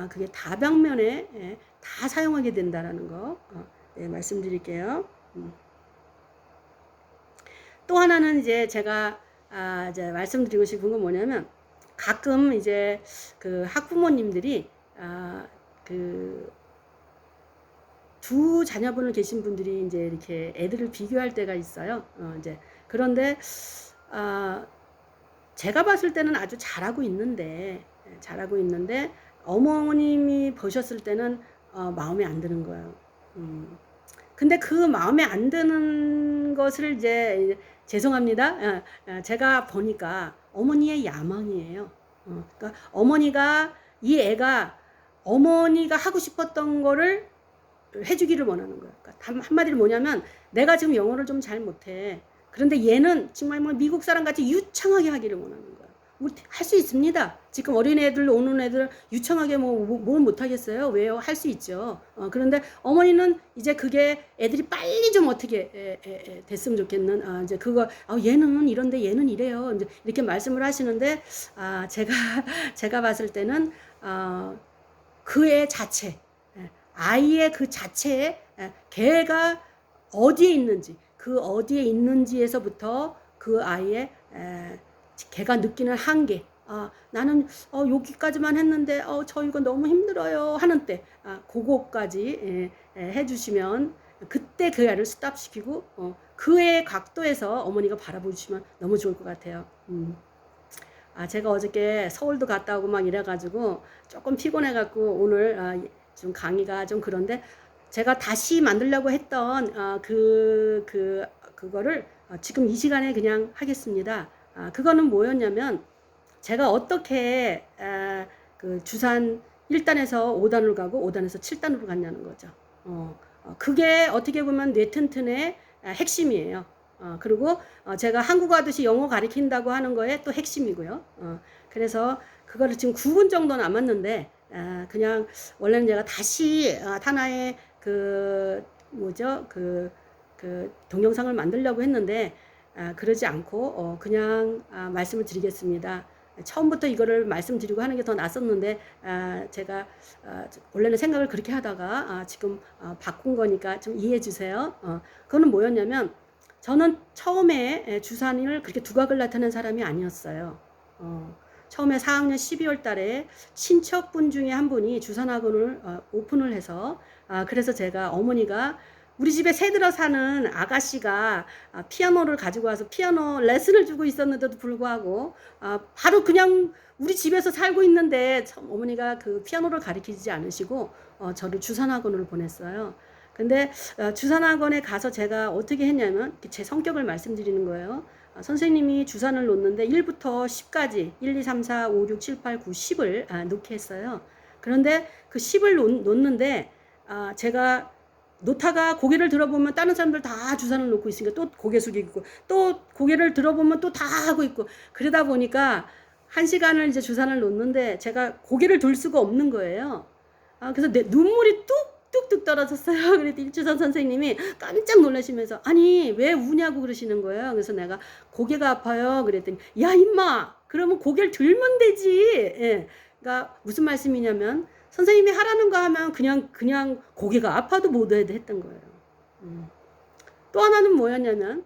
그게 다방면에 다 사용하게 된다라는 거 네, 말씀드릴게요. 또 하나는 이제 제가 이제 말씀드리고 싶은 건 뭐냐면 가끔 이제 그 학부모님들이 그 두 자녀분을 계신 분들이 이제 이렇게 애들을 비교할 때가 있어요. 이제 그런데 제가 봤을 때는 아주 잘하고 있는데 어머님이 보셨을 때는 마음에 안 드는 거예요. 근데 그 마음에 안 드는 것을 이제 죄송합니다. 제가 보니까 어머니의 야망이에요. 그러니까 어머니가 이 애가 어머니가 하고 싶었던 거를 해주기를 원하는 거예요. 그러니까 한마디로 뭐냐면 내가 지금 영어를 좀 잘 못해. 그런데 얘는 정말 뭐 미국 사람 같이 유창하게 하기를 원하는 거예요. 할 수 있습니다. 지금 어린애들 오는 애들 유창하게 뭘 못하겠어요? 왜요? 할 수 있죠. 그런데 어머니는 이제 그게 애들이 빨리 좀 어떻게 됐으면 좋겠는 이제 그거 얘는 이런데 얘는 이래요. 이제 이렇게 말씀을 하시는데 제가 봤을 때는 그 애 자체 아이의 그 자체에 걔가 어디에 있는지 그 어디에 있는지에서부터 그 아이의 걔가 느끼는 한계 나는 여기까지만 했는데 저 이거 너무 힘들어요 하는 때 그거까지 해주시면 그때 그 애를 스탑시키고 그의 각도에서 어머니가 바라보시면 너무 좋을 것 같아요. 제가 어저께 서울도 갔다 오고 막 이래가지고 조금 피곤해갖고 오늘 좀 강의가 좀 그런데 제가 다시 만들려고 했던 그거를 지금 이 시간에 그냥 하겠습니다. 그거는 뭐였냐면 제가 어떻게 그 주산 1단에서 5단으로 가고 5단에서 7단으로 갔냐는 거죠. 그게 어떻게 보면 뇌튼튼의 핵심이에요. 그리고 제가 한국어 하듯이 영어 가르친다고 하는 거에 또 핵심이고요. 그래서 그거를 지금 9분 정도 남았는데 그냥 원래는 제가 다시 하나의 그 동영상을 만들려고 했는데 그러지 않고 그냥 말씀을 드리겠습니다. 처음부터 이거를 말씀드리고 하는 게 더 낫었는데 제가 원래는 생각을 그렇게 하다가 지금 바꾼 거니까 좀 이해해 주세요. 그거는 뭐였냐면 저는 처음에 주산을 그렇게 두각을 나타낸 사람이 아니었어요. 처음에 4학년 12월 달에 친척분 중에 한 분이 주산학원을 오픈을 해서 그래서 제가 어머니가 우리 집에 새들어 사는 아가씨가 피아노를 가지고 와서 피아노 레슨을 주고 있었는데도 불구하고 바로 그냥 우리 집에서 살고 있는데 참 어머니가 그 피아노를 가르치지 않으시고 저를 주산학원으로 보냈어요. 근데 주산학원에 가서 제가 어떻게 했냐면 제 성격을 말씀드리는 거예요. 선생님이 주산을 놓는데 1부터 10까지 1, 2, 3, 4, 5, 6, 7, 8, 9, 10을 놓게 했어요. 그런데 그 10을 놓는데 제가 놓다가 고개를 들어보면 다른 사람들 다 주산을 놓고 있으니까 또 고개 숙이고 또 고개를 들어보면 또 다 하고 있고 그러다 보니까 1시간을 이제 주산을 놓는데 제가 고개를 들 수가 없는 거예요. 그래서 내 눈물이 뚝뚝 떨어졌어요. 그랬더니 주산 선생님이 깜짝 놀라시면서 아니 왜 우냐고 그러시는 거예요. 그래서 내가 고개가 아파요. 그랬더니 야 임마 그러면 고개를 들면 되지. 예. 그러니까 무슨 말씀이냐면 선생님이 하라는 거 하면 그냥 고개가 아파도 못 해도 했던 거예요. 또 하나는 뭐였냐면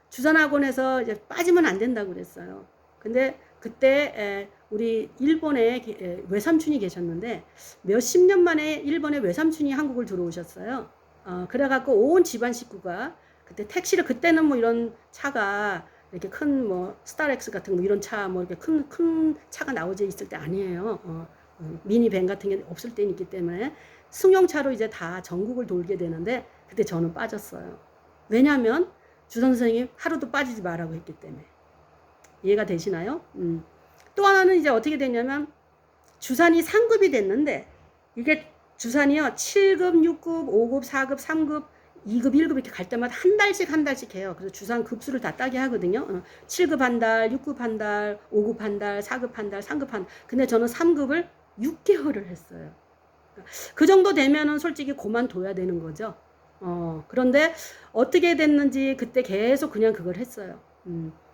주산학원에서 이제 빠지면 안 된다고 그랬어요. 근데 그때 우리 일본에 외삼촌이 계셨는데 몇십 년 만에 일본의 외삼촌이 한국을 들어오셨어요. 그래갖고 온 집안 식구가 그때 택시를 그때는 뭐 이런 차가 이렇게 큰 뭐 스타렉스 같은 뭐 이런 차 뭐 이렇게 큰 차가 나오지 있을 때 아니에요. 미니밴 같은 게 없을 때 있기 때문에 승용차로 이제 다 전국을 돌게 되는데 그때 저는 빠졌어요. 왜냐하면 주선 선생님 하루도 빠지지 말라고 했기 때문에. 이해가 되시나요? 또 하나는 이제 어떻게 됐냐면 주산이 상급이 됐는데 이게 주산이요 7급, 6급, 5급, 4급, 3급, 2급, 1급 이렇게 갈 때마다 한 달씩 해요. 그래서 주산 급수를 다 따게 하거든요. 7급 한 달, 6급 한 달, 5급 한 달, 4급 한 달, 3급 한 달. 근데 저는 3급을 6개월을 했어요. 그 정도 되면은 솔직히 그만둬야 되는 거죠. 그런데 어떻게 됐는지 그때 계속 그냥 그걸 했어요.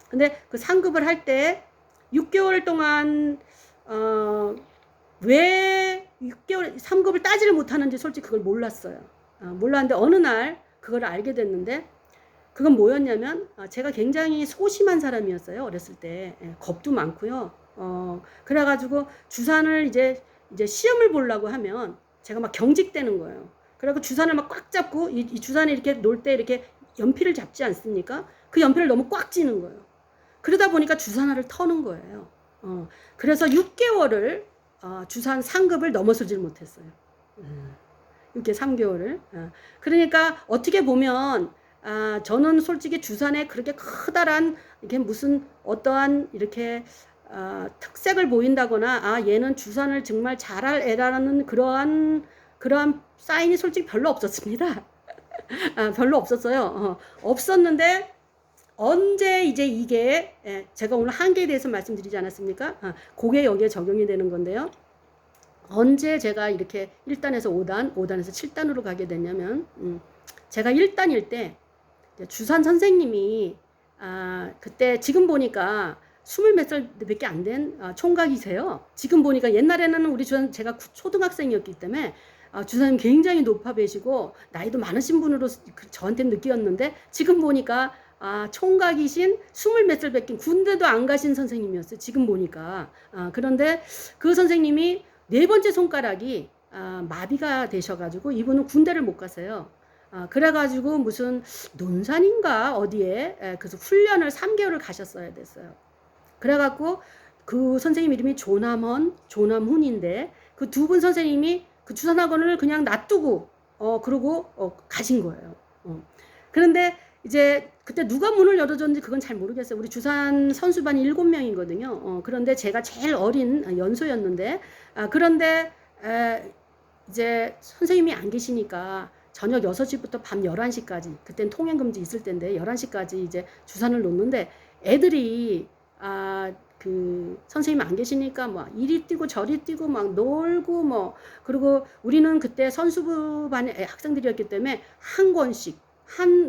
근데 그 상급을 할 때 6개월 동안 왜 6개월 3급을 따지를 못하는지 솔직히 그걸 몰랐어요. 몰랐는데 어느 날 그걸 알게 됐는데 그건 뭐였냐면 제가 굉장히 소심한 사람이었어요. 어렸을 때 겁도 많고요. 그래가지고 주산을 이제 시험을 보려고 하면 제가 막 경직되는 거예요. 그래갖고 주산을 막 꽉 잡고 이 주산을 이렇게 놓을 때 이렇게 연필을 잡지 않습니까? 그 연필을 너무 꽉 쥐는 거예요. 그러다 보니까 주산화를 터는 거예요. 그래서 6개월을 주산 상급을 넘어서질 못했어요. 6개월 3개월을. 그러니까 어떻게 보면 저는 솔직히 주산에 그렇게 커다란 이게 무슨 어떠한 이렇게 특색을 보인다거나 얘는 주산을 정말 잘할 애라는 그러한 사인이 솔직히 별로 없었습니다. 별로 없었어요. 없었는데 언제 이제 이게 제가 오늘 한계에 대해서 말씀드리지 않았습니까? 그게 여기에 적용이 되는 건데요. 언제 제가 이렇게 1단에서 5단, 5단에서 7단으로 가게 됐냐면 제가 1단일 때 주산 선생님이 그때 지금 보니까 20몇 살밖에 안 된 총각이세요. 지금 보니까 옛날에는 우리 주산 제가 초등학생이었기 때문에 주사님 굉장히 높아 계시고 나이도 많으신 분으로 저한테는 느꼈는데 지금 보니까 총각이신 20몇 살 뺏긴 군대도 안 가신 선생님이었어요. 지금 보니까. 그런데 그 선생님이 네 번째 손가락이 마비가 되셔가지고 이분은 군대를 못 갔어요. 그래가지고 무슨 논산인가 어디에 그래서 훈련을 3개월을 가셨어야 됐어요. 그래갖고 그 선생님 이름이 조남훈인데 그 두 분 선생님이 그 주산학원을 그냥 놔두고 그러고 가신 거예요. 그런데 이제 그때 누가 문을 열어줬는지 그건 잘 모르겠어요. 우리 주산 선수반이 7명이거든요. 그런데 제가 제일 어린 연소였는데 그런데 이제 선생님이 안 계시니까 저녁 6시부터 밤 11시까지 그땐 통행금지 있을 때인데 11시까지 이제 주산을 놓는데 애들이 그 선생님 안 계시니까 뭐 이리 뛰고 저리 뛰고 막 놀고 뭐 그리고 우리는 그때 선수부 반의 학생들이었기 때문에 한 권씩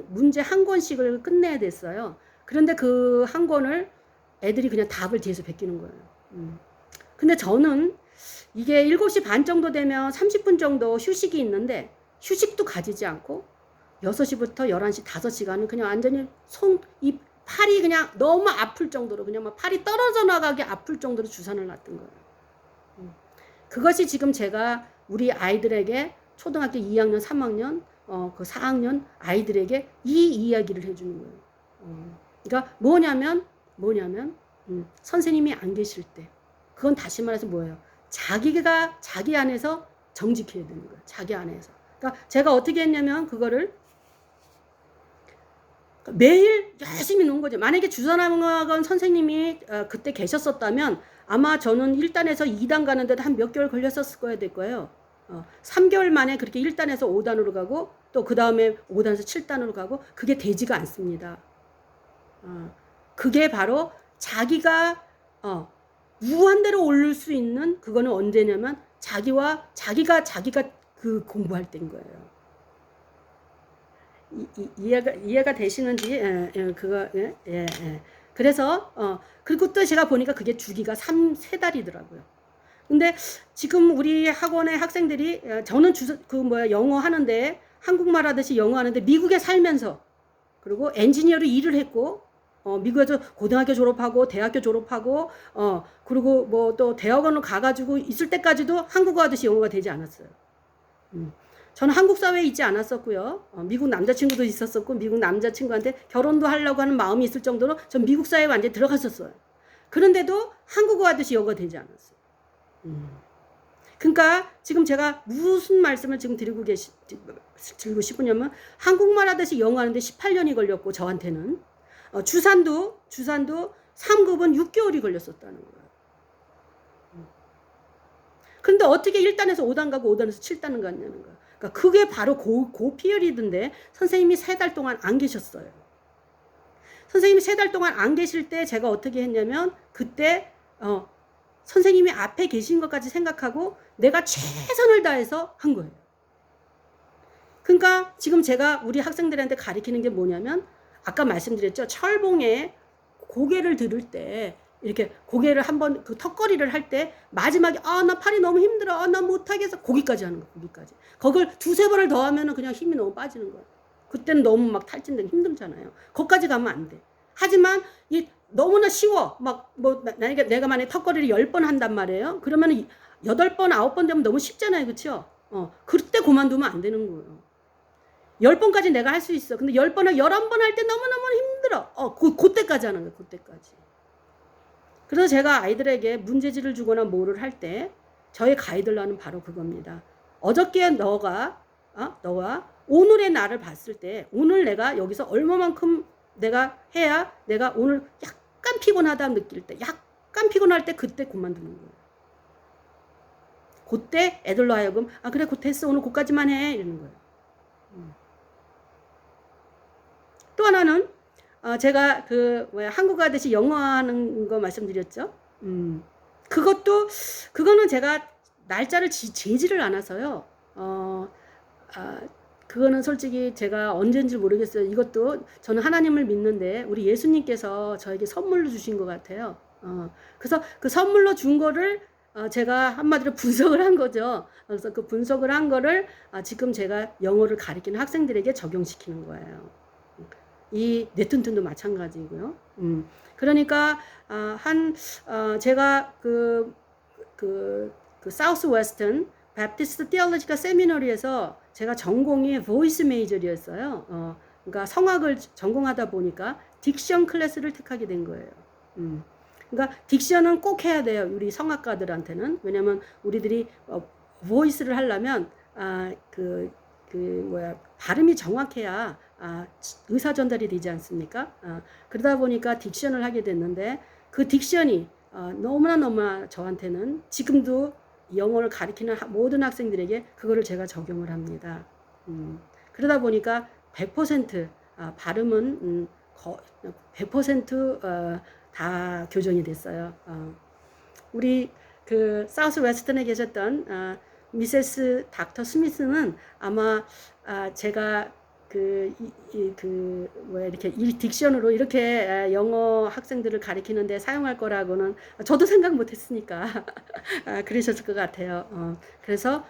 문제 한 권씩을 끝내야 됐어요. 그런데 그 한 권을 애들이 그냥 답을 뒤에서 베끼는 거예요. 근데 저는 이게 7시 반 정도 되면 30분 정도 휴식이 있는데 휴식도 가지지 않고 6시부터 11시 5시간은 그냥 완전히 팔이 그냥 너무 아플 정도로 그냥 막 팔이 떨어져 나가게 아플 정도로 주산을 놨던 거예요. 그것이 지금 제가 우리 아이들에게 초등학교 2학년, 3학년, 그 4학년 아이들에게 이 이야기를 해주는 거예요. 그러니까 뭐냐면 선생님이 안 계실 때 그건 다시 말해서 뭐예요? 자기가 자기 안에서 정직해야 되는 거예요. 자기 안에서. 그러니까 제가 어떻게 했냐면 그거를 매일 열심히 노는 거죠. 만약에 주산학원 선생님이 그때 계셨었다면 아마 저는 1단에서 2단 가는데도 한 몇 개월 걸렸었을 거야 될 거예요. 3개월 만에 그렇게 1단에서 5단으로 가고 또 그 다음에 5단에서 7단으로 가고 그게 되지가 않습니다. 그게 바로 자기가 무한대로 오를 수 있는 그거는 언제냐면 자기가 그 공부할 때인 거예요. 이해가 되시는지 그거 그래서 그리고 또 제가 보니까 그게 주기가 3-4달이더라고요. 근데 지금 우리 학원의 학생들이 저는 영어 하는데 한국말 하듯이 영어 하는데 미국에 살면서 그리고 엔지니어로 일을 했고 미국에서 고등학교 졸업하고 대학교 졸업하고 그리고 뭐 또 대학원을 가가지고 있을 때까지도 한국어 하듯이 영어가 되지 않았어요. 저는 한국 사회에 있지 않았었고요. 미국 남자친구도 있었었고 미국 남자친구한테 결혼도 하려고 하는 마음이 있을 정도로 전 미국 사회에 완전히 들어갔었어요. 그런데도 한국어 하듯이 영어가 되지 않았어요. 그러니까 지금 제가 무슨 말씀을 지금 드리고 싶으냐면 한국말 하듯이 영어 하는데 18년이 걸렸고 저한테는 주산도 3급은 6개월이 걸렸었다는 거예요. 그런데 어떻게 1단에서 5단 가고 5단에서 7단을 갔냐는 거예요. 그러니까 그게 바로 그 피어리드인데 선생님이 3달 동안 안 계셨어요. 선생님이 3달 동안 안 계실 때 제가 어떻게 했냐면 그때 선생님이 앞에 계신 것까지 생각하고 내가 최선을 다해서 한 거예요. 그러니까 지금 제가 우리 학생들한테 가르치는 게 뭐냐면 아까 말씀드렸죠. 철봉에 고개를 들을 때 이렇게 고개를 한번 그 턱걸이를 할 때 마지막에 나 팔이 너무 힘들어 나 못하겠어 거기까지 하는 거야. 거기까지 그걸 2-3번을 더 하면은 그냥 힘이 너무 빠지는 거야. 그때는 너무 막 탈진되고 힘들잖아요. 거기까지 가면 안 돼. 하지만 이 너무나 쉬워. 막 뭐 만약에 내가 만약에 턱걸이를 10번 한단 말이에요. 그러면은 8번, 9번 되면 너무 쉽잖아요. 그쵸? 그때 그만두면 안 되는 거예요. 10번까지 내가 할 수 있어. 근데 10번, 11번 할 때 너무너무 힘들어. 그때까지 하는 거예요. 그때까지. 그래서 제가 아이들에게 문제지를 주거나 뭐를 할 때 저의 가이드라인은 바로 그겁니다. 어저께 너가 오늘의 나를 봤을 때 오늘 내가 여기서 얼마만큼 내가 해야 내가 오늘 약간 피곤하다 느낄 때 약간 피곤할 때 그때 그만두는 거예요. 그때 애들로 하여금 그래 곧 됐어 오늘 그까지만 해 이러는 거예요. 또 하나는 제가 한국어 하듯이 영어 하는 거 말씀드렸죠. 그거는 제가 날짜를 재지를 않아서요. 그거는 솔직히 제가 언제인지 모르겠어요. 이것도 저는 하나님을 믿는데 우리 예수님께서 저에게 선물로 주신 것 같아요. 그래서 그 선물로 준 거를 제가 한마디로 분석을 한 거죠. 그래서 그 분석을 한 거를 지금 제가 영어를 가르치는 학생들에게 적용시키는 거예요. 이 뇌튼튼도 마찬가지고요. 그러니까 제가 그 사우스 웨스턴 바프티스트 티올로지컬 세미너리에서 제가 전공이 보이스 메이저였어요. 그러니까 성악을 전공하다 보니까 딕션 클래스를 택하게 된 거예요. 그러니까 딕션은 꼭 해야 돼요. 우리 성악가들한테는. 왜냐면 우리들이 보이스를 하려면 발음이 정확해야 의사 전달이 되지 않습니까? 그러다 보니까 딕션을 하게 됐는데 그 딕션이 너무나 저한테는 지금도 영어를 가르치는 모든 학생들에게 그거를 제가 적용을 합니다. 그러다 보니까 100% 발음은 100% 다 교정이 됐어요. 우리 그 사우스 웨스턴에 계셨던 미세스 닥터 스미스는 아마 제가 이렇게 이 딕션으로 이렇게 영어 학생들을 가리키는데 사용할 거라고는 저도 생각 못 했으니까 그러셨을 것 같아요. 그래서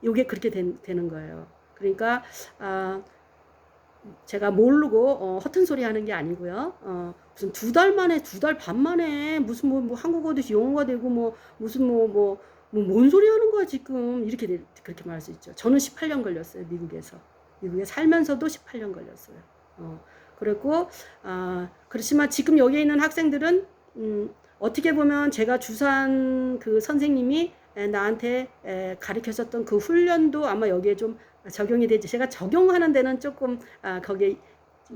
요게 그렇게 되는 거예요. 그러니까 제가 모르고 허튼 소리 하는 게 아니고요. 무슨 2달 만에 2달 반 만에 무슨 뭐 한국어도 영어가 되고 무슨 뭔 소리 하는 거야 지금 이렇게 그렇게 말할 수 있죠. 저는 18년 걸렸어요. 미국에 살면서도 18년 걸렸어요. 그랬고 그렇지만 지금 여기 있는 학생들은 어떻게 보면 제가 주산 그 선생님이 나한테 가르쳐줬던 그 훈련도 아마 여기에 좀 적용이 되지. 제가 적용하는 데는 조금 거기에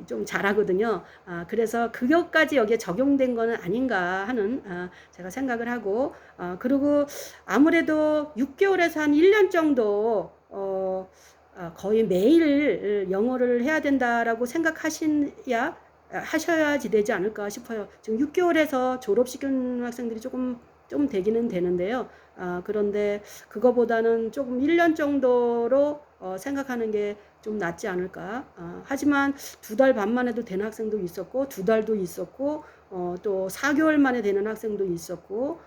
좀 잘하거든요. 그래서 그것까지 여기에 적용된 거는 아닌가 하는 제가 생각을 하고 그리고 아무래도 6개월에서 한 1년 정도 거의 매일 영어를 해야 된다라고 하셔야지 되지 않을까 싶어요. 지금 6개월에서 졸업시키는 학생들이 좀 되기는 되는데요. 그런데 그거보다는 조금 1년 정도로 생각하는 게 좀 낫지 않을까. 하지만 2달 반 만에도 되는 학생도 있었고 2달도 있었고 또 4개월 만에 되는 학생도 있었고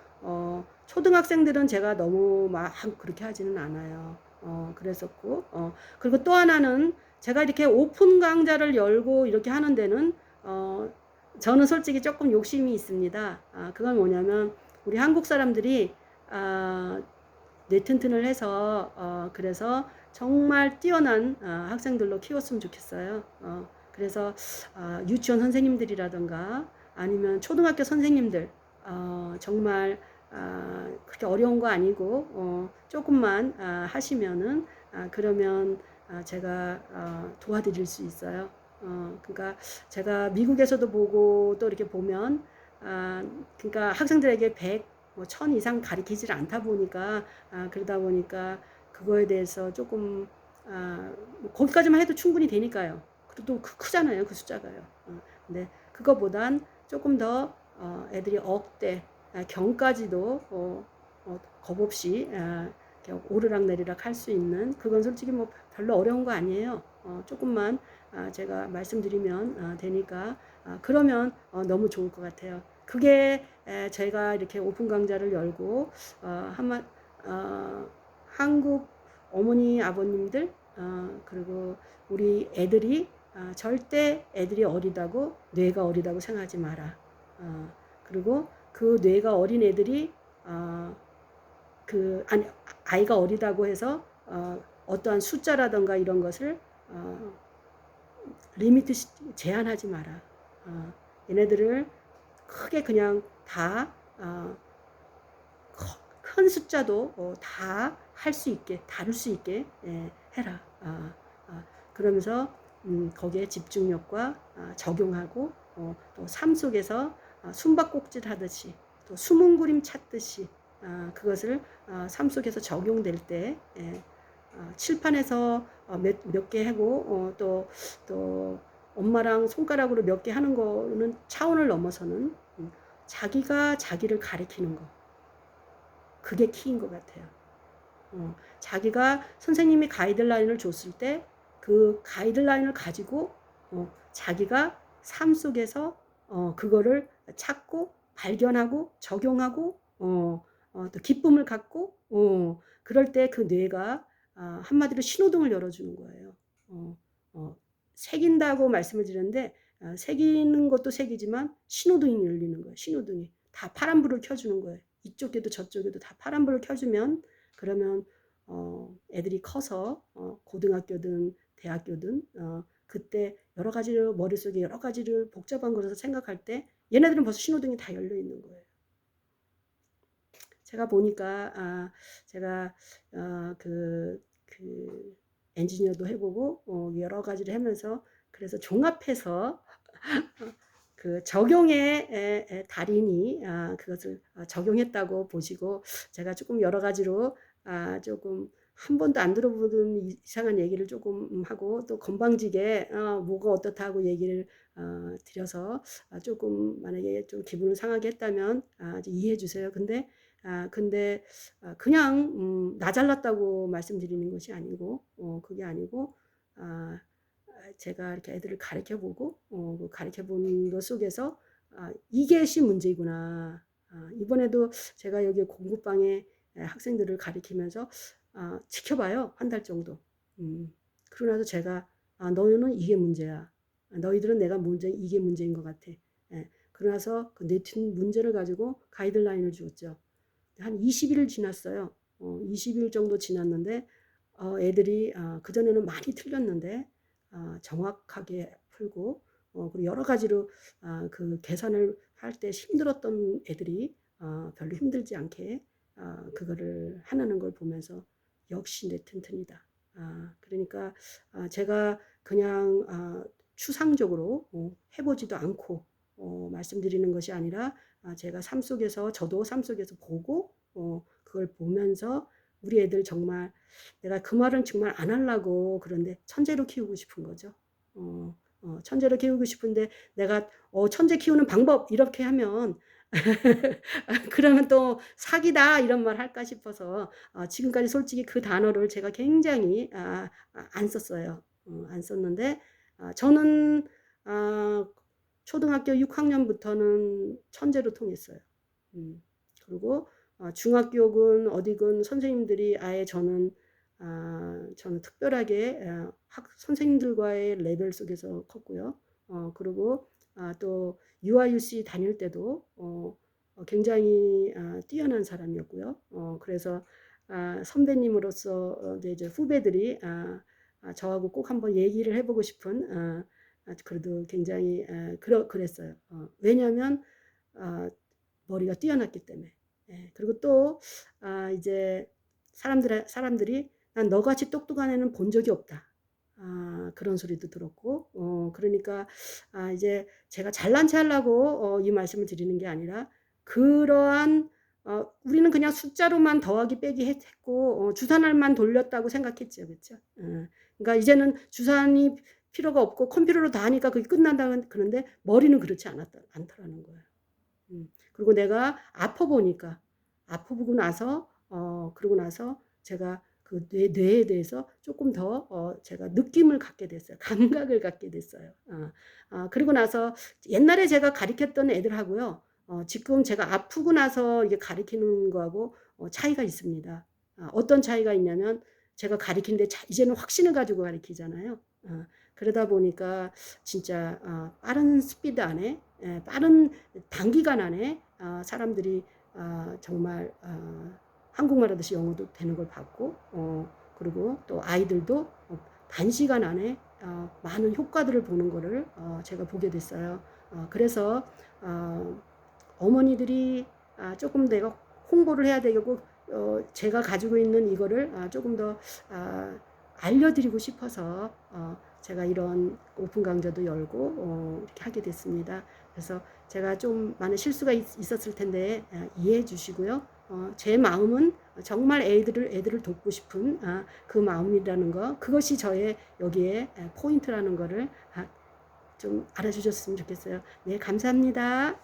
초등학생들은 제가 너무 막 그렇게 하지는 않아요. 그랬었고 그리고 또 하나는 제가 이렇게 오픈 강좌를 열고 이렇게 하는 데는 저는 솔직히 조금 욕심이 있습니다. 그건 뭐냐면 우리 한국 사람들이 뇌튼튼을 해서 그래서 정말 뛰어난 학생들로 키웠으면 좋겠어요. 그래서 유치원 선생님들이라던가 아니면 초등학교 선생님들 정말 그렇게 어려운 거 아니고 조금만 하시면은 그러면 제가 도와드릴 수 있어요. 그러니까 제가 미국에서도 보고 또 이렇게 보면 그러니까 학생들에게 100, 1000 이상 가르치질 않다 보니까 그러다 보니까 그거에 대해서 조금 거기까지만 해도 충분히 되니까요. 그리고 또 크잖아요. 그 숫자가요. 근데 그거보단 조금 더 애들이 억대 경까지도 겁 없이 오르락내리락 할 수 있는 그건 솔직히 뭐 별로 어려운 거 아니에요. 조금만 제가 말씀드리면 되니까 그러면 너무 좋을 것 같아요. 그게 제가 이렇게 오픈 강좌를 열고 한국 어머니 아버님들 그리고 우리 애들이 절대 애들이 어리다고 뇌가 어리다고 생각하지 마라. 그리고 그 뇌가 어린 애들이 아이가 어리다고 해서 어떠한 숫자라든가 이런 것을 리미트 제한하지 마라. 얘네들을 크게 그냥 다 큰 숫자도 다 할 수 있게 다룰 수 있게 해라. 그러면서 거기에 집중력과 적용하고 또 삶 속에서 숨바꼭질 하듯이 또 숨은 그림 찾듯이 그것을 삶 속에서 적용될 때 칠판에서 몇 개 하고 또 엄마랑 손가락으로 몇 개 하는 거는 차원을 넘어서는 자기가 자기를 가리키는 거, 그게 키인 것 같아요. 자기가 선생님이 가이드라인을 줬을 때 그 가이드라인을 가지고 자기가 삶 속에서 그거를 찾고 발견하고 적용하고 또 기쁨을 갖고 그럴 때 그 뇌가 한마디로 신호등을 열어주는 거예요. 새긴다고 말씀을 드렸는데 새기는 것도 새기지만 신호등이 열리는 거예요. 신호등이 다 파란불을 켜주는 거예요. 이쪽에도 저쪽에도 다 파란불을 켜주면 그러면 애들이 커서 고등학교든 대학교든 그때 여러 가지를 머릿속에 여러 가지를 복잡한 것을 생각할 때 얘네들은 벌써 신호등이 다 열려 있는 거예요. 제가 보니까 제가 그 엔지니어도 해보고 여러 가지를 하면서 그래서 종합해서 그 적용의 달인이 그것을 적용했다고 보시고 제가 조금 여러 가지로 조금 한 번도 안 들어보던 이상한 얘기를 조금 하고 또 건방지게 뭐가 어떻다고 얘기를 드려서 조금 만약에 좀 기분을 상하게 했다면 이해해 주세요. 근데 그냥 나 잘났다고 말씀드리는 것이 아니고 그게 아니고 제가 이렇게 애들을 가르쳐보고 가르쳐본 것 속에서 이것이 문제구나. 이번에도 제가 여기 공부방에 학생들을 가르치면서 지켜봐요. 한 달 정도. 그러고 나서 제가 너희는 이게 문제야. 너희들은 내가 이게 문제인 것 같아. 그러고 나서 그 네튼 문제를 가지고 가이드라인을 주었죠. 한 20일 지났어요. 20일 정도 지났는데 애들이 그전에는 많이 틀렸는데 정확하게 풀고 그리고 여러 가지로 그 계산을 할 때 힘들었던 애들이 별로 힘들지 않게 그거를 하는 걸 보면서 역시 내 튼튼이다. 그러니까 제가 그냥 추상적으로 해보지도 않고 말씀드리는 것이 아니라 제가 삶 속에서 저도 삶 속에서 보고 그걸 보면서 우리 애들 정말 내가 그 말은 정말 안 하려고 그런데 천재로 키우고 싶은 거죠. 천재로 키우고 싶은데 내가 천재 키우는 방법 이렇게 하면 그러면 또 사기다 이런 말 할까 싶어서 지금까지 솔직히 그 단어를 제가 굉장히 안 썼어요. 안 썼는데 저는 초등학교 6학년부터는 천재로 통했어요. 그리고 중학교군 어디군 선생님들이 아예 저는 특별하게 선생님들과의 레벨 속에서 컸고요. 그리고 또 UIUC 다닐 때도 굉장히 뛰어난 사람이었고요. 그래서 선배님으로서 이제 후배들이 저하고 꼭 한번 얘기를 해보고 싶은 그래도 굉장히 그랬어요. 왜냐하면 머리가 뛰어났기 때문에. 그리고 또 이제 사람들이 난 너같이 똑똑한 애는 본 적이 없다. 그런 소리도 들었고 그러니까 이제 제가 잘난 체 하려고 이 말씀을 드리는 게 아니라 그러한 우리는 그냥 숫자로만 더하기 빼기 했고 주산할만 돌렸다고 생각했죠. 그렇죠? 그러니까 이제는 주산이 필요가 없고 컴퓨터로 다 하니까 그게 끝난다는 그런데 머리는 그렇지 않더라는 거예요. 그리고 내가 아파보고 나서 그러고 나서 제가 그 뇌에 대해서 조금 더 제가 느낌을 갖게 됐어요. 감각을 갖게 됐어요. 그리고 나서 옛날에 제가 가르쳤던 애들하고요. 지금 제가 아프고 나서 이게 가르치는 거하고 차이가 있습니다. 어떤 차이가 있냐면 제가 가르치는데 이제는 확신을 가지고 가르치잖아요. 그러다 보니까 진짜 빠른 스피드 안에 빠른 단기간 안에 사람들이 정말 한국말 하듯이 영어도 되는 걸 봤고 그리고 또 아이들도 단시간 안에 많은 효과들을 보는 거를 제가 보게 됐어요. 그래서 어머니들이 조금 내가 홍보를 해야 되고 제가 가지고 있는 이거를 조금 더 알려드리고 싶어서 제가 이런 오픈 강좌도 열고 이렇게 하게 됐습니다. 그래서 제가 좀 많은 실수가 있었을 텐데 이해해 주시고요. 제 마음은 정말 애들을 돕고 싶은 그 마음이라는 거, 그것이 저의 여기에 포인트라는 거를 좀 알아주셨으면 좋겠어요. 네, 감사합니다.